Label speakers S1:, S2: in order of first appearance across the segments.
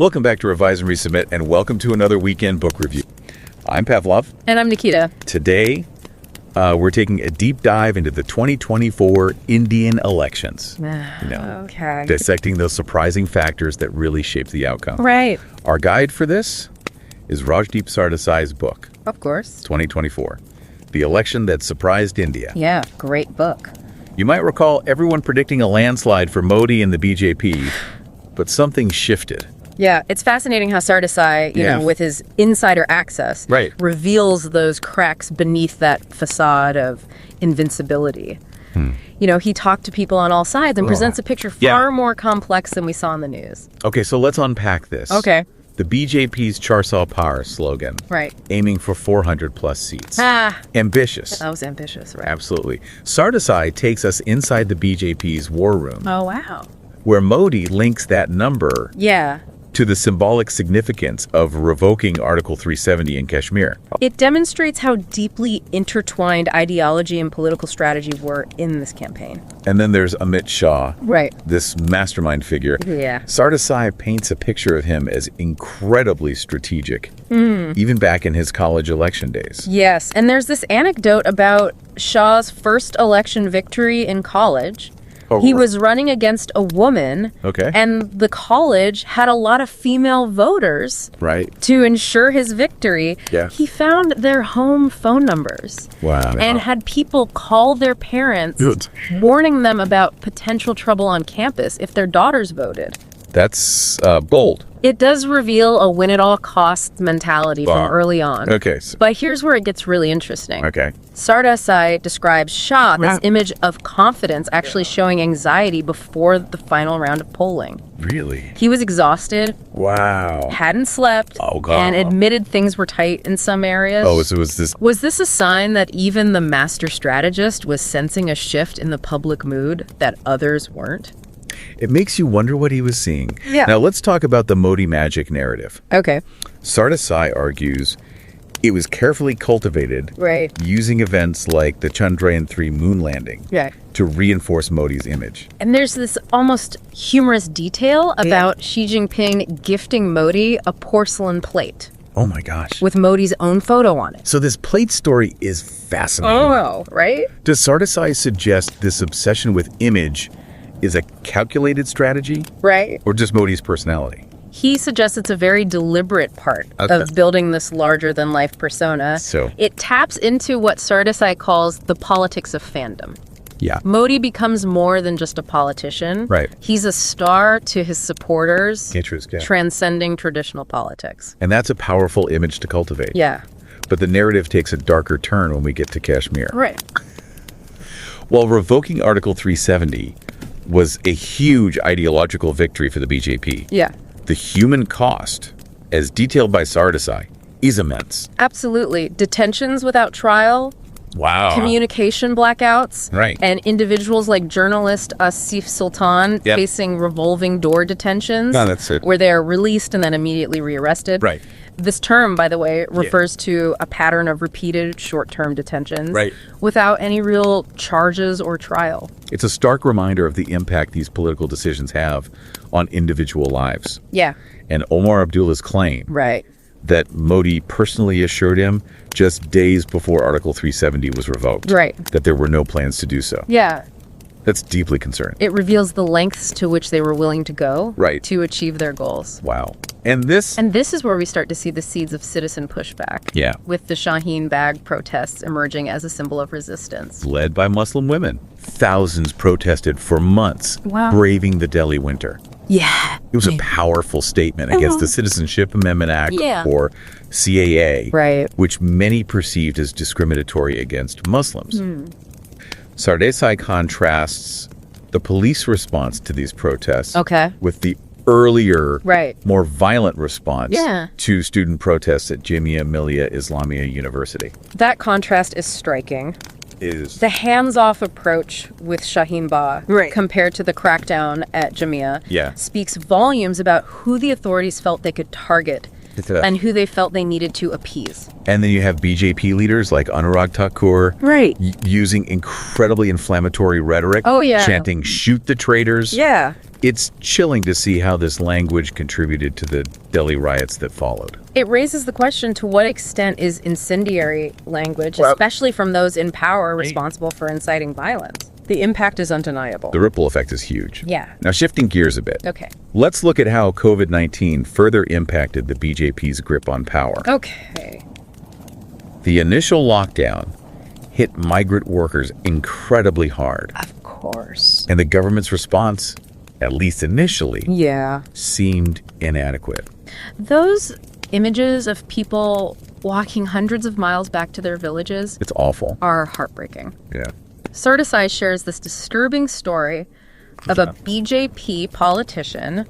S1: Welcome back to Revise and Resubmit, and welcome to another weekend book review. I'm Pavlov.
S2: And I'm Nikita.
S1: Today, we're taking a deep dive into the 2024 Indian elections.
S2: Okay.
S1: Dissecting those surprising factors that really shaped the outcome.
S2: Right.
S1: Our guide for this is Rajdeep Sardesai's book,
S2: Of course.
S1: 2024, The Election That Surprised India.
S2: Yeah, great book.
S1: You might recall everyone predicting a landslide for Modi and the BJP, but something shifted.
S2: Yeah, it's fascinating how Sardesai, you know, with his insider access, reveals those cracks beneath that facade of invincibility. You know, he talked to people on all sides and presents a picture far more complex than we saw in the news.
S1: Okay, so let's unpack this.
S2: Okay.
S1: The BJP's Char Saw Par slogan.
S2: Right.
S1: Aiming for 400 plus seats. Ambitious.
S2: That was ambitious, right?
S1: Absolutely. Sardesai takes us inside the BJP's war room.
S2: Oh, wow.
S1: Where Modi links that number to the symbolic significance of revoking Article 370 in Kashmir.
S2: It demonstrates how deeply intertwined ideology and political strategy were in this campaign.
S1: And then there's Amit Shah, this mastermind figure.
S2: Yeah.
S1: Sardesai paints a picture of him as incredibly strategic, even back in his college election days.
S2: Yes, and there's this anecdote about Shah's first election victory in college. He was running against a woman, and the college had a lot of female voters to ensure his victory. He found their home phone numbers and had people call their parents, warning them about potential trouble on campus if their daughters voted.
S1: That's bold.
S2: It does reveal a win-at-all-costs mentality from early on. But here's where it gets really interesting. Sardesai describes Shah, this image of confidence, actually showing anxiety before the final round of polling.
S1: Really?
S2: He was exhausted.
S1: Wow.
S2: Hadn't slept. And admitted things were tight in some areas.
S1: So
S2: Was this a sign that even the master strategist was sensing a shift in the public mood that others weren't?
S1: It makes you wonder what he was seeing. Now let's talk about the Modi magic narrative. Sardesai argues it was carefully cultivated using events like the Chandrayaan-3 moon landing to reinforce Modi's image.
S2: And there's this almost humorous detail about Xi Jinping gifting Modi a porcelain plate.
S1: Oh my gosh.
S2: With Modi's own photo on it.
S1: So this plate story is fascinating.
S2: Oh, right?
S1: Does Sardesai suggest this obsession with image is a calculated strategy? Or just Modi's personality?
S2: He suggests it's a very deliberate part of building this larger-than-life persona. It taps into what Sardesai calls the politics of fandom. Modi becomes more than just a politician. He's a star to his supporters, transcending traditional politics.
S1: And that's a powerful image to cultivate. But the narrative takes a darker turn when we get to Kashmir. While revoking Article 370 was a huge ideological victory for the BJP. The human cost, as detailed by Sardesai, is immense.
S2: Absolutely. Detentions without trial. Communication blackouts. And individuals like journalist Asif Sultan facing revolving door detentions. Where they are released and then immediately rearrested. This term, by the way, refers to a pattern of repeated short-term detentions without any real charges or trial.
S1: It's a stark reminder of the impact these political decisions have on individual lives. And Omar Abdullah's claim that Modi personally assured him just days before Article 370 was revoked that there were no plans to do so. That's deeply concerning.
S2: It reveals the lengths to which they were willing to go to achieve their goals.
S1: And this
S2: is where we start to see the seeds of citizen pushback. With the Shaheen Bag protests emerging as a symbol of resistance.
S1: Led by Muslim women. Thousands protested for months, braving the Delhi winter. It was a powerful statement against the Citizenship Amendment Act, or CAA, which many perceived as discriminatory against Muslims. Sardesai contrasts the police response to these protests with the earlier, more violent response to student protests at Jamia Millia Islamia University.
S2: That contrast is striking. The hands-off approach with Shaheen Bagh compared to the crackdown at Jamia speaks volumes about who the authorities felt they could target and who they felt they needed to appease.
S1: And then you have BJP leaders like Anurag Thakur using incredibly inflammatory rhetoric, chanting "shoot the traitors." It's chilling to see how this language contributed to the Delhi riots that followed.
S2: It raises the question, to what extent is incendiary language, especially from those in power, responsible for inciting violence? The impact is undeniable.
S1: The ripple effect is huge.
S2: Yeah.
S1: Now, shifting gears a bit.
S2: Okay.
S1: Let's look at how COVID-19 further impacted the BJP's grip on power.
S2: Okay.
S1: The initial lockdown hit migrant workers incredibly hard.
S2: Of course.
S1: And the government's response, at least initially, seemed inadequate.
S2: Those images of people walking hundreds of miles back to their villages,
S1: it's awful,
S2: are heartbreaking.
S1: Yeah.
S2: Sardesai shares this disturbing story of a BJP politician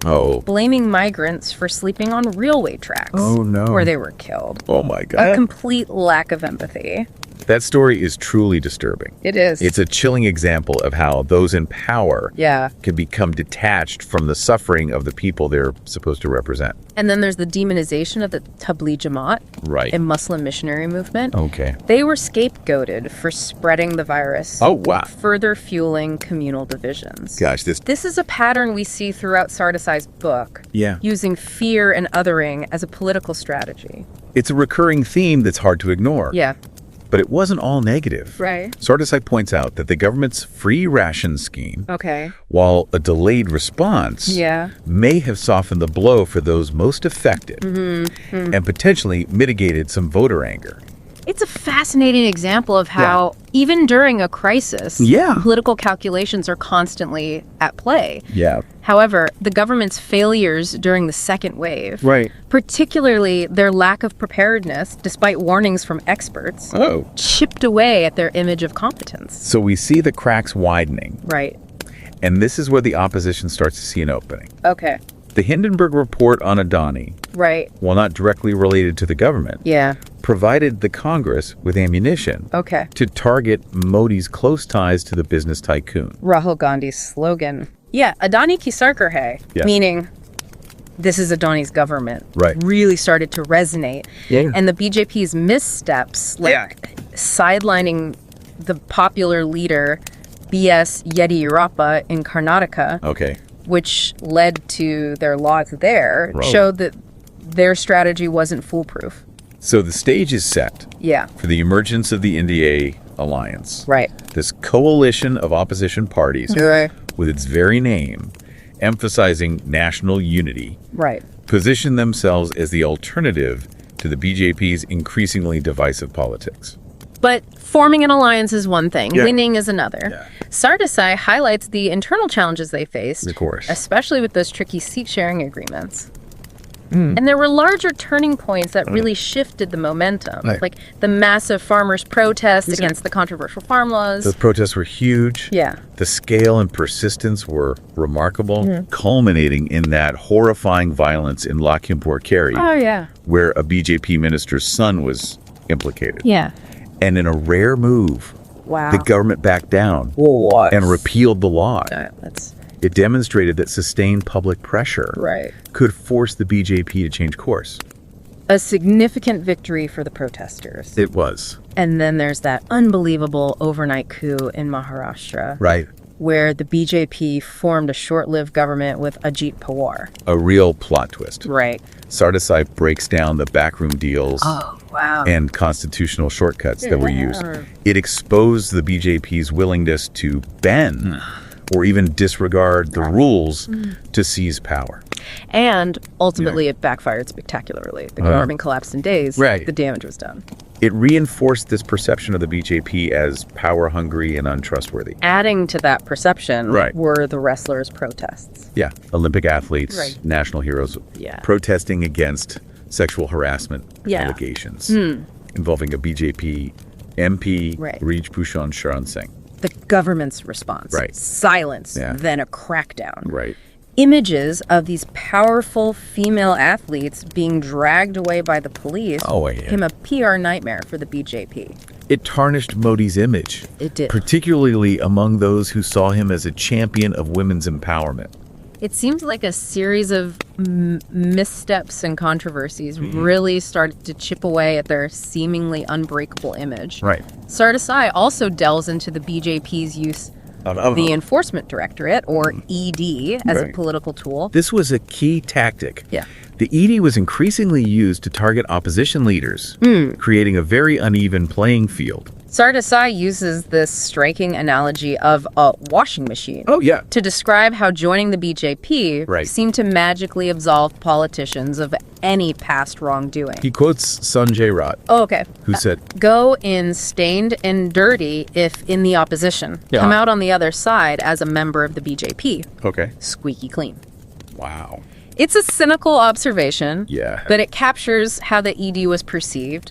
S2: blaming migrants for sleeping on railway tracks where they were killed.
S1: Oh my God.
S2: A complete lack of empathy.
S1: That story is truly disturbing.
S2: It is.
S1: It's a chilling example of how those in power can become detached from the suffering of the people they're supposed to represent.
S2: And then there's the demonization of the Tabligh Jamaat, a Muslim missionary movement.
S1: Okay.
S2: They were scapegoated for spreading the virus.
S1: Oh, wow.
S2: Further fueling communal divisions.
S1: Gosh,
S2: this is a pattern we see throughout Sardesai's book.
S1: Yeah.
S2: Using fear and othering as a political strategy.
S1: It's a recurring theme that's hard to ignore.
S2: Yeah.
S1: But it wasn't all negative.
S2: Right.
S1: Sardesai points out that the government's free ration scheme, while a delayed response, may have softened the blow for those most affected and potentially mitigated some voter anger.
S2: It's a fascinating example of how, even during a crisis, political calculations are constantly at play.
S1: Yeah.
S2: However, the government's failures during the second wave, particularly their lack of preparedness, despite warnings from experts, chipped away at their image of competence.
S1: So we see the cracks widening.
S2: Right.
S1: And this is where the opposition starts to see an opening.
S2: Okay.
S1: The Hindenburg report on Adani, while not directly related to the government, provided the Congress with ammunition to target Modi's close ties to the business tycoon.
S2: Rahul Gandhi's slogan. Yeah, Adani ki sarkar hai, meaning this is Adani's government, really started to resonate. And the BJP's missteps, like sidelining the popular leader, B.S. Yediyurappa in Karnataka, which led to their loss there, showed that their strategy wasn't foolproof.
S1: So the stage is set for the emergence of the NDA alliance. This coalition of opposition parties, with its very name, emphasizing national unity, position themselves as the alternative to the BJP's increasingly divisive politics.
S2: But forming an alliance is one thing, winning is another. Sardesai highlights the internal challenges they faced,
S1: of course,
S2: especially with those tricky seat-sharing agreements. And there were larger turning points that really shifted the momentum, like the massive farmers' protests against the controversial farm laws.
S1: Those protests were huge. The scale and persistence were remarkable, culminating in that horrifying violence in Lakhimpur Kheri, where a BJP minister's son was implicated. And in a rare move, the government backed down and repealed the law. It demonstrated that sustained public pressure could force the BJP to change course.
S2: A significant victory for the protesters.
S1: It was.
S2: And then there's that unbelievable overnight coup in Maharashtra. Where the BJP formed a short-lived government with Ajit Pawar.
S1: A real plot twist.
S2: Sardesai
S1: breaks down the backroom deals and constitutional shortcuts that were used. It exposed the BJP's willingness to bend or even disregard the rules to seize power.
S2: And ultimately, it backfired spectacularly. The government collapsed in days. The damage was done.
S1: It reinforced this perception of the BJP as power-hungry and untrustworthy.
S2: Adding to that perception were the wrestlers' protests.
S1: Olympic athletes, national heroes, protesting against sexual harassment allegations involving a BJP MP, Rij Bhushan Sharan Singh.
S2: The government's response. Silence, then a crackdown.
S3: images of these powerful female athletes being dragged away by the police became a PR nightmare for the BJP.
S1: It tarnished Modi's image.
S3: It did.
S1: Particularly among those who saw him as a champion of women's empowerment.
S2: It seems like a series of missteps and controversies really started to chip away at their seemingly unbreakable image.
S1: Right.
S2: Sardesai also delves into the BJP's use the Enforcement Directorate, or ED, as a political tool.
S1: This was a key tactic.
S2: Yeah.
S1: The ED was increasingly used to target opposition leaders, creating a very uneven playing field.
S2: Sardesai uses this striking analogy of a washing machine to describe how joining the BJP seemed to magically absolve politicians of any past wrongdoing.
S1: He quotes Sanjay Raut, who said,
S2: "Go in stained and dirty if in the opposition. Come out on the other side as a member of the BJP. Squeaky clean."
S1: Wow.
S2: It's a cynical observation,
S1: Yeah.
S2: but it captures how the ED was perceived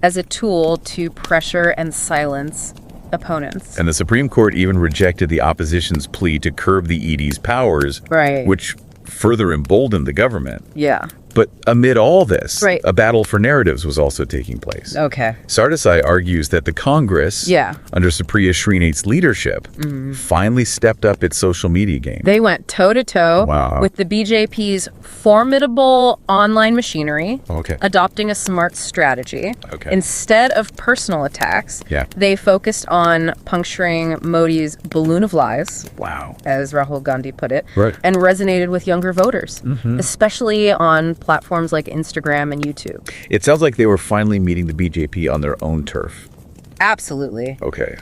S2: as a tool to pressure and silence opponents.
S1: And the Supreme Court even rejected the opposition's plea to curb the ED's powers, which further emboldened the government.
S2: Yeah.
S1: But amid all this, a battle for narratives was also taking place. Sardesai argues that the Congress, under Supriya Srinath's leadership, finally stepped up its social media game.
S2: They went toe-to-toe with the BJP's formidable online machinery, adopting a smart strategy. Instead of personal attacks, they focused on puncturing Modi's balloon of lies, as Rahul Gandhi put it, and resonated with younger voters, especially on platforms like Instagram and YouTube.
S1: It sounds like they were finally meeting the BJP on their own turf.
S2: Absolutely.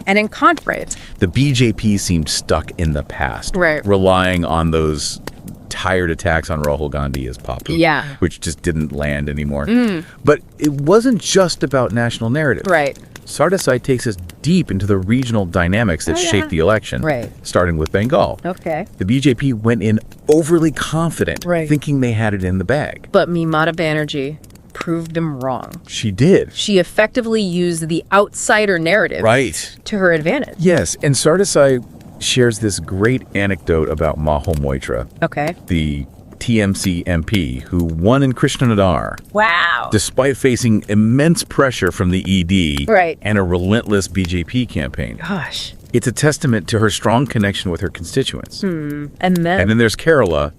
S2: And in contrast,
S1: the BJP seemed stuck in the past, relying on those tired attacks on Rahul Gandhi as Papu, which just didn't land anymore. But it wasn't just about national narrative. Sardesai takes us deep into the regional dynamics that shaped the election, starting with Bengal. The BJP went in overly confident, thinking they had it in the bag.
S2: But Mamata Banerjee proved them wrong.
S1: She did.
S2: She effectively used the outsider narrative to her advantage.
S1: Yes, and Sardesai shares this great anecdote about Maho Moitra, the TMC MP who won in Krishnanagar. Despite facing immense pressure from the ED and a relentless BJP campaign. It's a testament to her strong connection with her constituents.
S2: And then
S1: there's Kerala,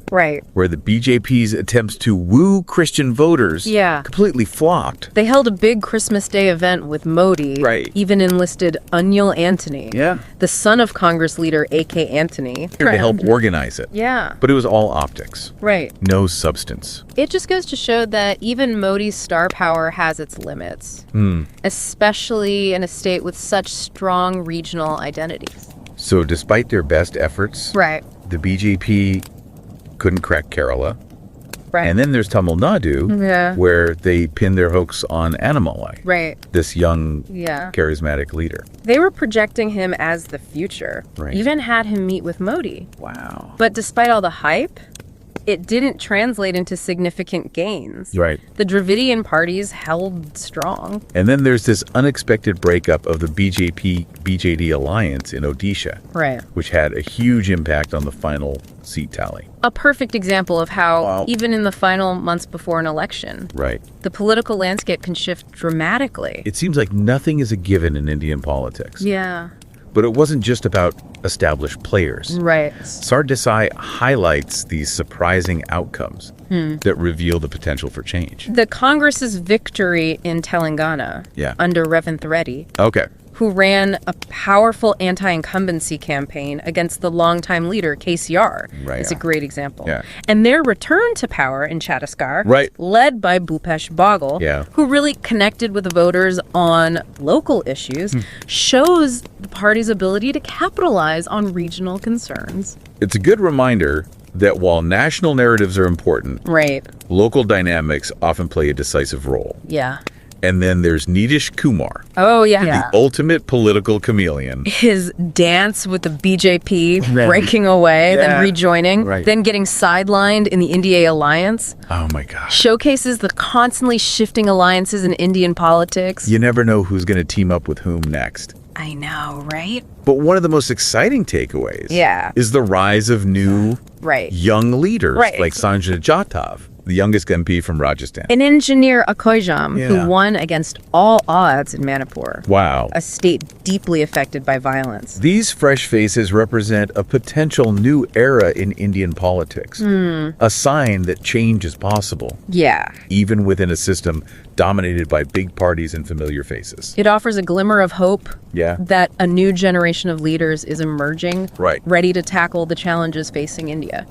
S1: where the BJP's attempts to woo Christian voters completely flopped.
S2: They held a big Christmas Day event with Modi, even enlisted Anil Antony, the son of Congress leader A.K. Antony,
S1: to help organize it. But it was all optics. No substance.
S2: It just goes to show that even Modi's star power has its limits, especially in a state with such strong regional identities.
S1: So despite their best efforts, the BJP couldn't crack Kerala. And then there's Tamil Nadu, where they pinned their hopes on Annamalai, this young, charismatic leader.
S2: They were projecting him as the future, even had him meet with Modi. But despite all the hype, it didn't translate into significant gains. The Dravidian parties held strong.
S1: And then there's this unexpected breakup of the BJP-BJD alliance in Odisha, which had a huge impact on the final seat tally.
S2: A perfect example of how, even in the final months before an election, the political landscape can shift dramatically.
S1: It seems like nothing is a given in Indian politics. But it wasn't just about established players. Sardesai highlights these surprising outcomes that reveal the potential for change.
S2: The Congress's victory in Telangana under Revanth Reddy, who ran a powerful anti-incumbency campaign against the longtime leader, KCR, is a great example. And their return to power in Chhattisgarh, led by Bhupesh Baghel, who really connected with the voters on local issues, shows the party's ability to capitalize on regional concerns.
S1: It's a good reminder that while national narratives are important, local dynamics often play a decisive role. And then there's Nitish Kumar. The ultimate political chameleon.
S2: His dance with the BJP, breaking away, then rejoining, then getting sidelined in the NDA alliance.
S1: Oh my gosh.
S2: Showcases the constantly shifting alliances in Indian politics.
S1: You never know who's going to team up with whom next.
S2: I know, right?
S1: But one of the most exciting takeaways is the rise of new young leaders like Sanjay Jadhav, the youngest MP from Rajasthan.
S2: An engineer, Akoijam, who won against all odds in Manipur.
S1: Wow.
S2: A state deeply affected by violence.
S1: These fresh faces represent a potential new era in Indian politics. A sign that change is possible.
S2: Yeah.
S1: Even within a system dominated by big parties and familiar faces.
S2: It offers a glimmer of hope that a new generation of leaders is emerging, ready to tackle the challenges facing India.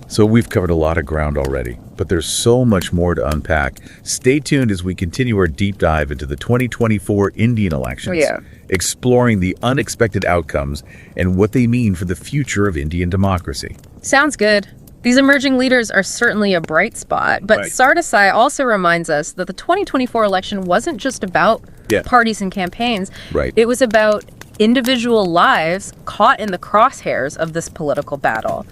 S1: So we've covered a lot of ground already, but there's so much more to unpack. Stay tuned as we continue our deep dive into the 2024 Indian elections, exploring the unexpected outcomes and what they mean for the future of Indian democracy.
S2: Sounds good. These emerging leaders are certainly a bright spot, but Sardesai also reminds us that the 2024 election wasn't just about parties and campaigns. It was about individual lives caught in the crosshairs of this political battle.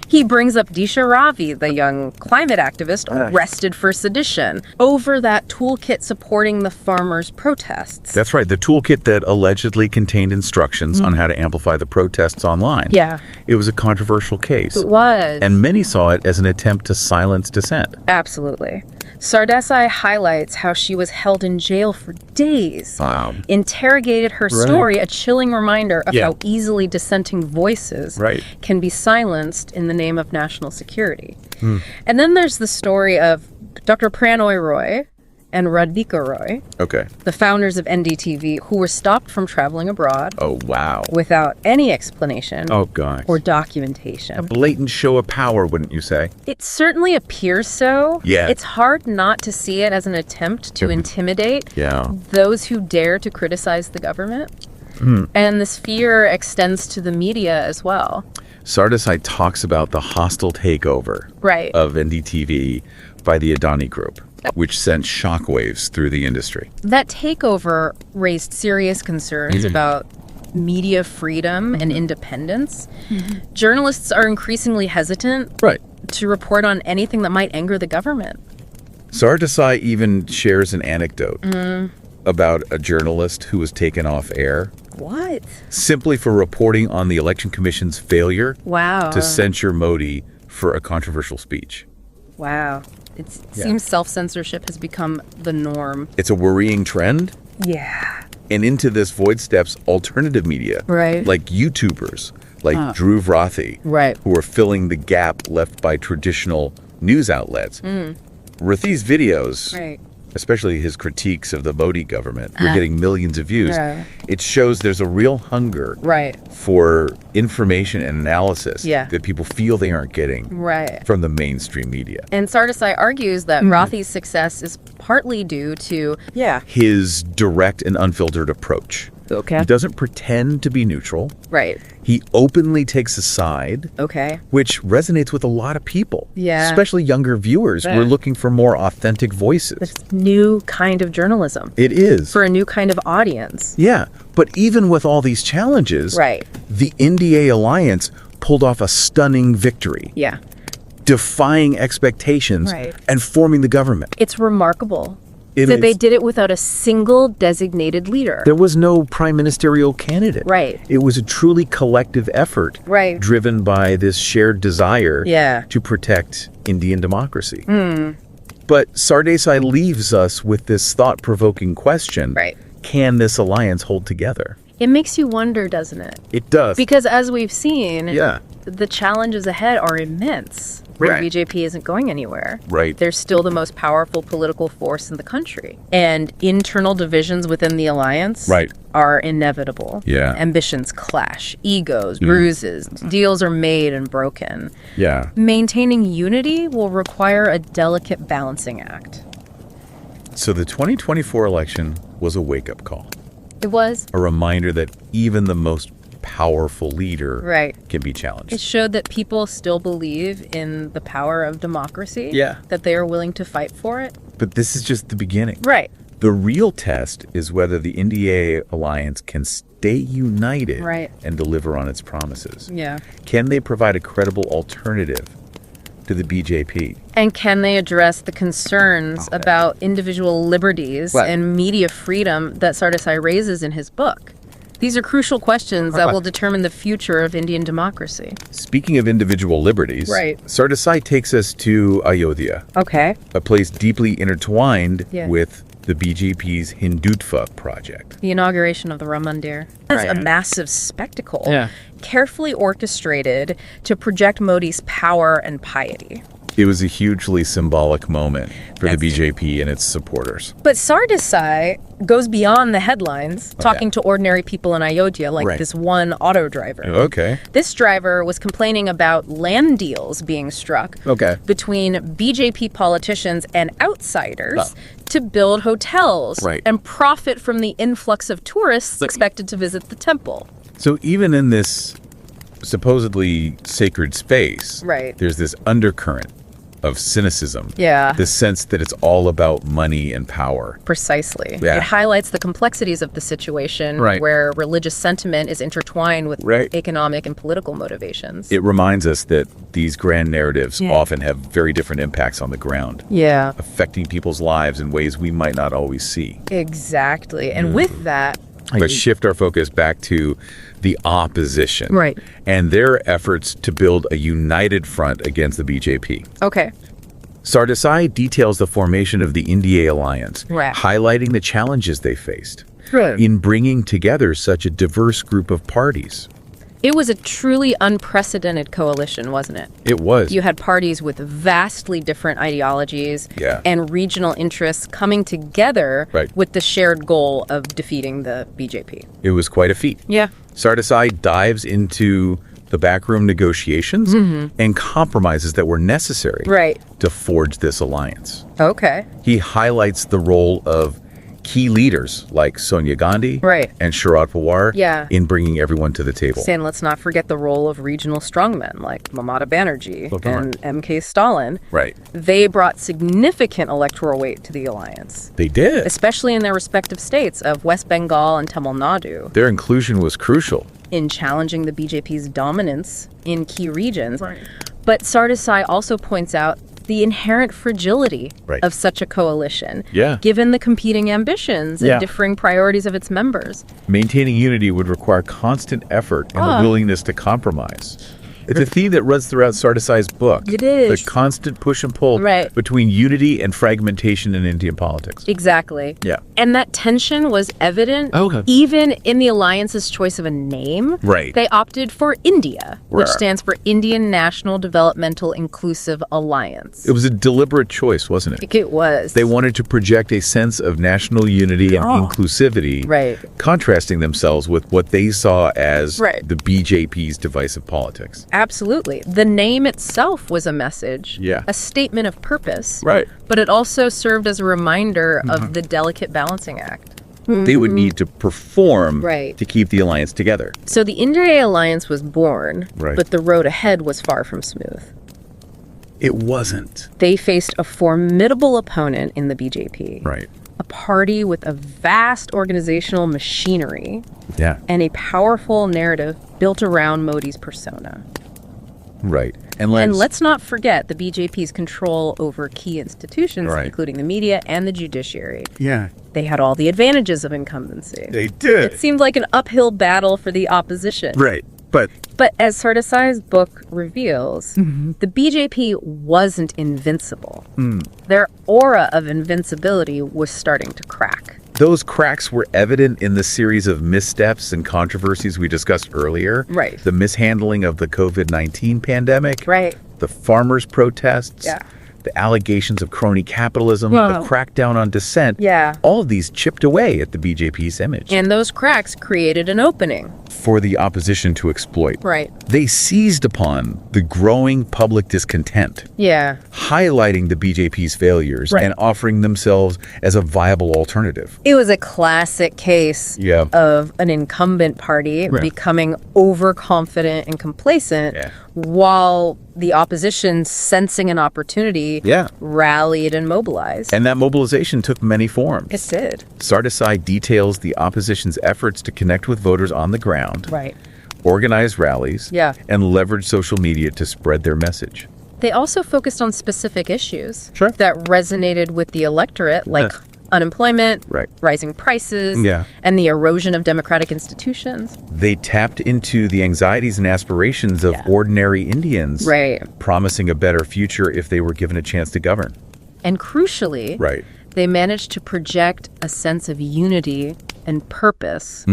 S2: He brings up Disha Ravi, the young climate activist arrested for sedition, over that toolkit supporting the farmers' protests.
S1: That's right, the toolkit that allegedly contained instructions on how to amplify the protests online.
S2: Yeah.
S1: It was a controversial case.
S2: It was.
S1: And many saw it as an attempt to silence dissent.
S2: Absolutely. Sardesai highlights how she was held in jail for days, interrogated her story, a chilling reminder of how easily dissenting voices can be silenced in the name of national security. And then there's the story of Dr. Pranoy Roy and Radhika Roy, the founders of NDTV, who were stopped from traveling abroad.
S1: Oh, wow.
S2: Without any explanation or documentation.
S1: A blatant show of power, wouldn't you say?
S2: It certainly appears so.
S1: Yeah.
S2: It's hard not to see it as an attempt to intimidate those who dare to criticize the government. And this fear extends to the media as well.
S1: Sardesai talks about the hostile takeover of NDTV by the Adani Group, which sent shockwaves through the industry.
S2: That takeover raised serious concerns about media freedom and independence. Journalists are increasingly hesitant to report on anything that might anger the government.
S1: Sardesai even shares an anecdote about a journalist who was taken off air.
S2: What?
S1: Simply for reporting on the Election Commission's failure to censure Modi for a controversial speech.
S2: Wow. It seems self-censorship has become the norm.
S1: It's a worrying trend.
S2: Yeah.
S1: And into this void steps alternative media. Like YouTubers, like Dhruv Rathi, who are filling the gap left by traditional news outlets. Rathi's videos, especially his critiques of the Modi government, were getting millions of views. It shows there's a real hunger for information and analysis that people feel they aren't getting from the mainstream media.
S2: And Sardesai argues that Rathi's success is partly due to
S1: his direct and unfiltered approach. He doesn't pretend to be neutral. He openly takes a side, which resonates with a lot of people, especially younger viewers who are looking for more authentic voices.
S2: This new kind of journalism.
S1: It is.
S2: For a new kind of audience.
S1: Yeah, but even with all these challenges, the NDA alliance pulled off a stunning victory. Defying expectations and forming the government.
S2: It's remarkable. That they did it without a single designated leader.
S1: There was no prime ministerial candidate. It was a truly collective effort driven by this shared desire to protect Indian democracy. But Sardesai leaves us with this thought-provoking question. Can this alliance hold together?
S2: It makes you wonder, doesn't it?
S1: It does.
S2: Because as we've seen, the challenges ahead are immense. The BJP isn't going anywhere. They're still the most powerful political force in the country. And internal divisions within the alliance are inevitable. Ambitions clash, egos, bruises, deals are made and broken. Maintaining unity will require a delicate balancing act.
S1: So the 2024 election was a wake-up call.
S2: It was.
S1: A reminder that even the most powerful leader can be challenged.
S2: It showed that people still believe in the power of democracy. That they are willing to fight for it.
S1: But this is just the beginning.
S2: The
S1: real test is whether the NDA alliance can stay united and deliver on its promises. Can they provide a credible alternative to the BJP?
S2: And can they address the concerns about individual liberties and media freedom that Sardesai raises in his book? These are crucial questions that will determine the future of Indian democracy.
S1: Speaking of individual liberties, Sardesai takes us to Ayodhya.
S2: Okay.
S1: A place deeply intertwined with the BJP's Hindutva project.
S2: The inauguration of the Ram Mandir. It's a massive spectacle, carefully orchestrated to project Modi's power and piety.
S1: It was a hugely symbolic moment for the BJP and its supporters.
S2: But Sardesai goes beyond the headlines, talking to ordinary people in Ayodhya, like this one auto driver.
S1: Okay.
S2: This driver was complaining about land deals being struck between BJP politicians and outsiders to build hotels and profit from the influx of tourists expected to visit the temple.
S1: So even in this supposedly sacred space, there's this undercurrent of cynicism. The sense that it's all about money and power.
S2: Precisely. It highlights the complexities of the situation where religious sentiment is intertwined with economic and political motivations.
S1: It reminds us that these grand narratives often have very different impacts on the ground. Affecting people's lives in ways we might not always see.
S2: Exactly. And with that,
S1: let's shift our focus back to the opposition and their efforts to build a united front against the BJP. Sardesai details the formation of the NDA alliance, highlighting the challenges they faced in bringing together such a diverse group of parties.
S2: It was a truly unprecedented coalition, wasn't it?
S1: It was.
S2: You had parties with vastly different ideologies and regional interests coming together with the shared goal of defeating the BJP.
S1: It was quite a feat. Sardesai dives into the backroom negotiations and compromises that were necessary to forge this alliance. He highlights the role of key leaders like Sonia Gandhi and Sharad Pawar in bringing everyone to the table.
S2: And let's not forget the role of regional strongmen like Mamata Banerjee and MK Stalin. They brought significant electoral weight to the alliance.
S1: They did.
S2: Especially in their respective states of West Bengal and Tamil Nadu.
S1: Their inclusion was crucial
S2: in challenging the BJP's dominance in key regions. But Sardesai also points out the inherent fragility of such a coalition, given the competing ambitions and differing priorities of its members.
S1: Maintaining unity would require constant effort and a willingness to compromise. It's a theme that runs throughout Sardesai's book.
S2: It is.
S1: The constant push and pull between unity and fragmentation in Indian politics.
S2: Exactly. And that tension was evident even in the alliance's choice of a name. They opted for India, which stands for Indian National Developmental Inclusive Alliance.
S1: It was a deliberate choice, wasn't it?
S2: It was.
S1: They wanted to project a sense of national unity and inclusivity, contrasting themselves with what they saw as the BJP's divisive politics.
S2: Absolutely. The name itself was a message, a statement of purpose, but it also served as a reminder of the delicate balancing act.
S1: They would need to perform to keep the alliance together.
S2: So the NDA alliance was born, but the road ahead was far from smooth.
S1: It wasn't.
S2: They faced a formidable opponent in the BJP. A party with a vast organizational machinery and a powerful narrative built around Modi's persona.
S1: And
S2: let's not forget the BJP's control over key institutions, including the media and the judiciary. They had all the advantages of incumbency.
S1: They did.
S2: It seemed like an uphill battle for the opposition. But as Sardesai's book reveals, the BJP wasn't invincible. Their aura of invincibility was starting to crack.
S1: Those cracks were evident in the series of missteps and controversies we discussed earlier. The mishandling of the COVID-19 pandemic. The farmers' protests. The allegations of crony capitalism, the crackdown on dissent. All of these chipped away at the BJP's image.
S2: And those cracks created an opening
S1: for the opposition to exploit. They seized upon the growing public discontent. Highlighting the BJP's failures and offering themselves as a viable alternative.
S2: It was a classic case of an incumbent party becoming overconfident and complacent while the opposition, sensing an opportunity, rallied and mobilized.
S1: And that mobilization took many forms.
S2: It did.
S1: Sardesai details the opposition's efforts to connect with voters on the ground, organize rallies, and leverage social media to spread their message.
S2: They also focused on specific issues that resonated with the electorate, like Unemployment,
S1: right,
S2: rising prices, and the erosion of democratic institutions.
S1: They tapped into the anxieties and aspirations of ordinary Indians, promising a better future if they were given a chance to govern.
S2: And crucially, they managed to project a sense of unity and purpose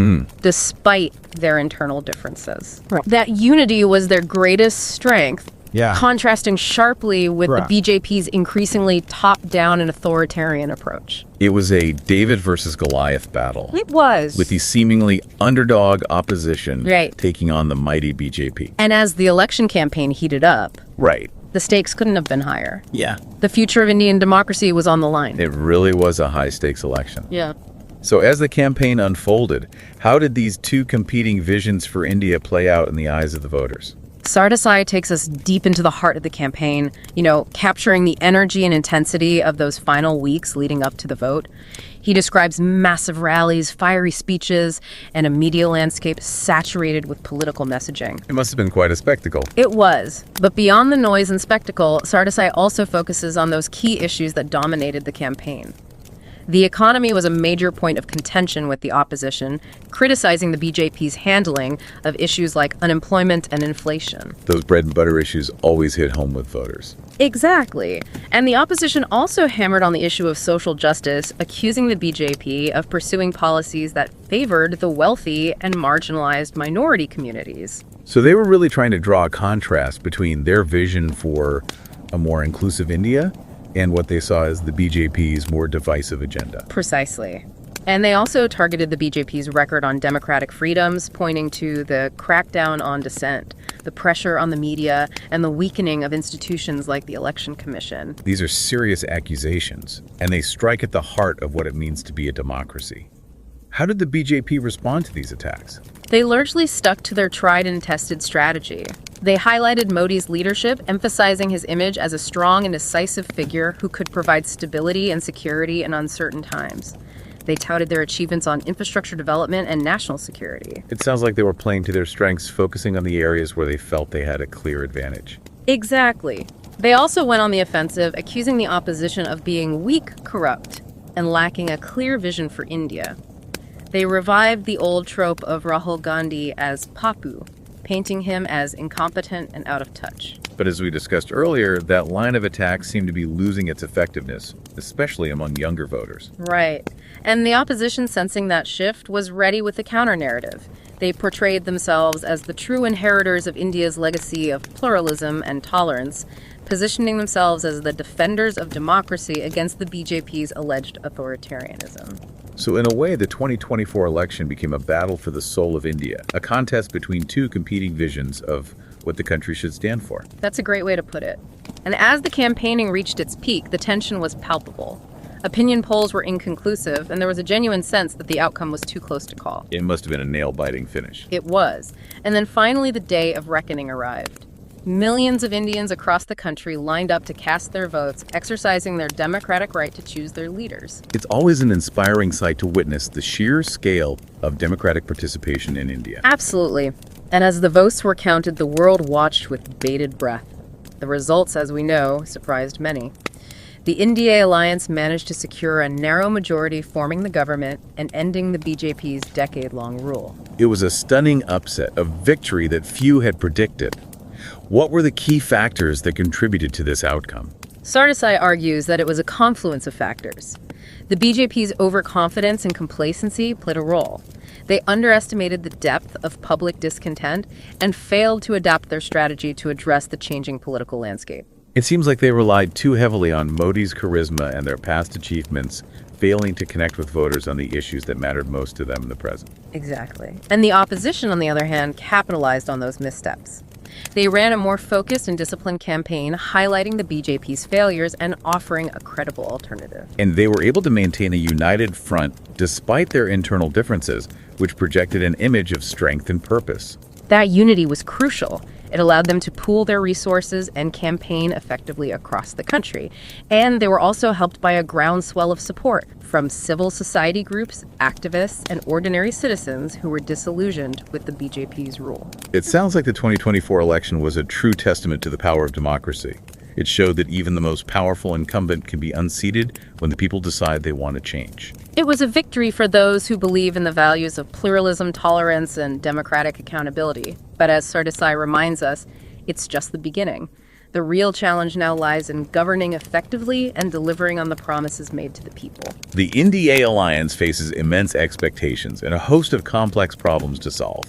S2: despite their internal differences. That unity was their greatest strength, contrasting sharply with the BJP's increasingly top-down and authoritarian approach.
S1: It was a David versus Goliath battle.
S2: It was.
S1: With the seemingly underdog opposition taking on the mighty BJP.
S2: And as the election campaign heated up, the stakes couldn't have been higher. The future of Indian democracy was on the line.
S1: It really was a high-stakes election.
S2: Yeah.
S1: So as the campaign unfolded, how did these two competing visions for India play out in the eyes of the voters?
S2: Sardesai takes us deep into the heart of the campaign, capturing the energy and intensity of those final weeks leading up to the vote. He describes massive rallies, fiery speeches, and a media landscape saturated with political messaging.
S1: It must have been quite a spectacle.
S2: It was. But beyond the noise and spectacle, Sardesai also focuses on those key issues that dominated the campaign. The economy was a major point of contention with the opposition, criticizing the BJP's handling of issues like unemployment and inflation.
S1: Those bread and butter issues always hit home with voters.
S2: Exactly. And the opposition also hammered on the issue of social justice, accusing the BJP of pursuing policies that favored the wealthy and marginalized minority communities.
S1: So they were really trying to draw a contrast between their vision for a more inclusive India and what they saw as the BJP's more divisive agenda.
S2: Precisely. And they also targeted the BJP's record on democratic freedoms, pointing to the crackdown on dissent, the pressure on the media, and the weakening of institutions like the Election Commission.
S1: These are serious accusations, and they strike at the heart of what it means to be a democracy. How did the BJP respond to these attacks?
S2: They largely stuck to their tried and tested strategy. They highlighted Modi's leadership, emphasizing his image as a strong and decisive figure who could provide stability and security in uncertain times. They touted their achievements on infrastructure development and national security.
S1: It sounds like they were playing to their strengths, focusing on the areas where they felt they had a clear advantage.
S2: Exactly. They also went on the offensive, accusing the opposition of being weak, corrupt, and lacking a clear vision for India. They revived the old trope of Rahul Gandhi as Papu, painting him as incompetent and out of touch.
S1: But as we discussed earlier, that line of attack seemed to be losing its effectiveness, especially among younger voters.
S2: Right. And the opposition, sensing that shift, was ready with the counter-narrative. They portrayed themselves as the true inheritors of India's legacy of pluralism and tolerance, positioning themselves as the defenders of democracy against the BJP's alleged authoritarianism.
S1: So in a way, the 2024 election became a battle for the soul of India, a contest between two competing visions of what the country should stand for.
S2: That's a great way to put it. And as the campaigning reached its peak, the tension was palpable. Opinion polls were inconclusive, and there was a genuine sense that the outcome was too close to call.
S1: It must have been a nail-biting finish.
S2: It was. And then finally the day of reckoning arrived. Millions of Indians across the country lined up to cast their votes, exercising their democratic right to choose their leaders.
S1: It's always an inspiring sight to witness the sheer scale of democratic participation in India.
S2: Absolutely. And as the votes were counted, the world watched with bated breath. The results, as we know, surprised many. The India Alliance managed to secure a narrow majority, forming the government and ending the BJP's decade-long rule.
S1: It was a stunning upset, a victory that few had predicted. What were the key factors that contributed to this outcome?
S2: Sardesai argues that it was a confluence of factors. The BJP's overconfidence and complacency played a role. They underestimated the depth of public discontent and failed to adapt their strategy to address the changing political landscape.
S1: It seems like they relied too heavily on Modi's charisma and their past achievements, failing to connect with voters on the issues that mattered most to them in the present.
S2: Exactly. And the opposition, on the other hand, capitalized on those missteps. They ran a more focused and disciplined campaign, highlighting the BJP's failures and offering a credible alternative.
S1: And they were able to maintain a united front despite their internal differences, which projected an image of strength and purpose.
S2: That unity was crucial. It allowed them to pool their resources and campaign effectively across the country. And they were also helped by a groundswell of support from civil society groups, activists, and ordinary citizens who were disillusioned with the BJP's rule.
S1: It sounds like the 2024 election was a true testament to the power of democracy. It showed that even the most powerful incumbent can be unseated when the people decide they want to change.
S2: It was a victory for those who believe in the values of pluralism, tolerance, and democratic accountability. But as Sardesai reminds us, it's just the beginning. The real challenge now lies in governing effectively and delivering on the promises made to the people.
S1: The NDA alliance faces immense expectations and a host of complex problems to solve.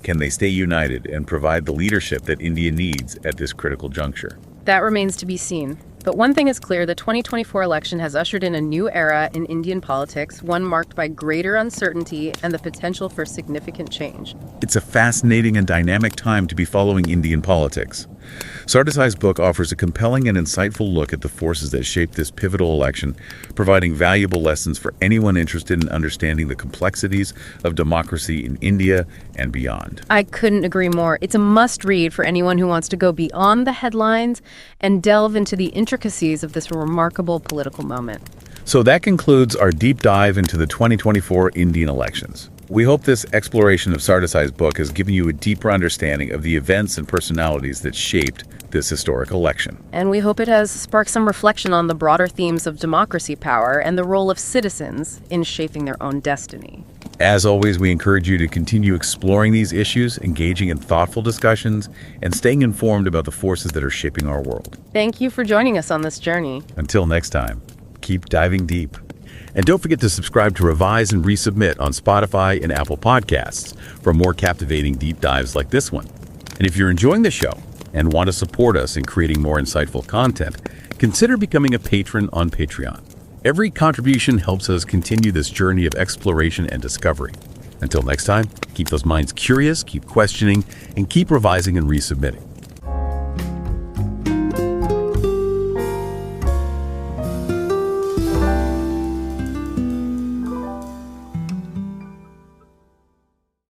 S1: Can they stay united and provide the leadership that India needs at this critical juncture?
S2: That remains to be seen. But one thing is clear, the 2024 election has ushered in a new era in Indian politics, one marked by greater uncertainty and the potential for significant change.
S1: It's a fascinating and dynamic time to be following Indian politics. Sardesai's book offers a compelling and insightful look at the forces that shaped this pivotal election, providing valuable lessons for anyone interested in understanding the complexities of democracy in India and beyond.
S2: I couldn't agree more. It's a must-read for anyone who wants to go beyond the headlines and delve into the intricacies of this remarkable political moment.
S1: So that concludes our deep dive into the 2024 Indian elections. We hope this exploration of Sardesai's book has given you a deeper understanding of the events and personalities that shaped this historic election.
S2: And we hope it has sparked some reflection on the broader themes of democracy power and the role of citizens in shaping their own destiny.
S1: As always, we encourage you to continue exploring these issues, engaging in thoughtful discussions, and staying informed about the forces that are shaping our world.
S2: Thank you for joining us on this journey.
S1: Until next time, keep diving deep. And don't forget to subscribe to Revise and Resubmit on Spotify and Apple Podcasts for more captivating deep dives like this one. And if you're enjoying the show and want to support us in creating more insightful content, consider becoming a patron on Patreon. Every contribution helps us continue this journey of exploration and discovery. Until next time, keep those minds curious, keep questioning, and keep revising and resubmitting.